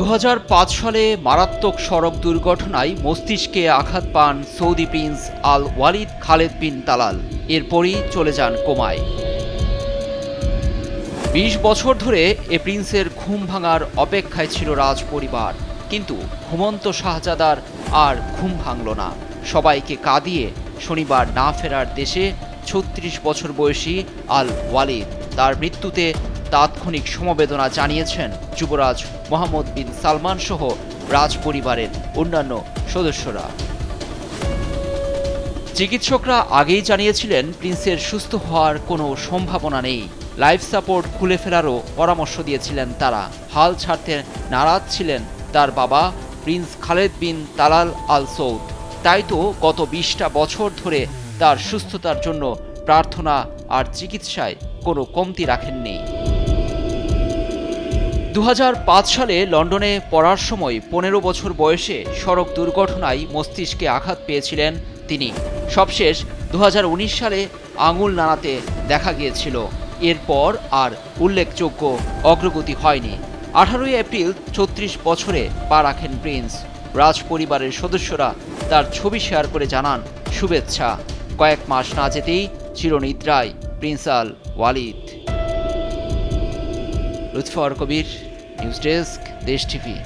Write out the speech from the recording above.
2005 সালে মারাত্মক সড়ক দুর্ঘটনায় মস্তিষ্কে আঘাত পান সৌদি প্রিন্স আল ওয়ালিদ খালেদ বিন তালাল। এরপরই চলে যান কোমায়। 20 বছর ধরে এ প্রিন্সের ঘুম ভাঙার অপেক্ষায় ছিল রাজ পরিবার, কিন্তু ঘুমন্ত শাহজাদার আর ঘুম ভাঙল না। সবাইকে কাঁদিয়ে শনিবার না ফেরার দেশে 36 বছর বয়সী আল ওয়ালিদ। তার মৃত্যুতে তাৎক্ষণিক সমবেদনা জানিয়েছেন যুবরাজ মোহাম্মদ বিন সালমান সহ রাজ পরিবারের অন্যান্য সদস্যরা। চিকিৎসকরা আগেই জানিয়েছিলেন প্রিন্সের সুস্থ হওয়ার কোনো সম্ভাবনা নেই। লাইফ সাপোর্ট খুলে ফেলারও পরামর্শ দিয়েছিলেন তারা। হাল ছাড়তে নারাজ ছিলেন তার বাবা প্রিন্স খালেদ বিন তালাল আল সৌদ। তাই তো গত 20টা বছর ধরে তার সুস্থতার জন্য প্রার্থনা আর চিকিৎসায় কোনো কমতি রাখেননি। 2005 সালে লন্ডনে পড়ার সময় 15 বছর বয়সে সড়ক দুর্ঘটনায় মস্তিষ্কে আঘাত পেয়েছিলেন তিনি। সবশেষ 2019 সালে আঙুল নাড়াতে দেখা গিয়েছিল। এরপর আর উল্লেখযোগ্য অগ্রগতি হয়নি। 18 এপ্রিল 36 বছরে পা রাখেন প্রিন্স। রাজ পরিবারের সদস্যরা তার ছবি শেয়ার করে জানান শুভেচ্ছা। কয়েক মাস না যেতেই চিরনিদ্রায় প্রিন্স আল ওয়ালিদ। লুৎফর কবির, নিউজ ডেস্ক, দেশ টিভি।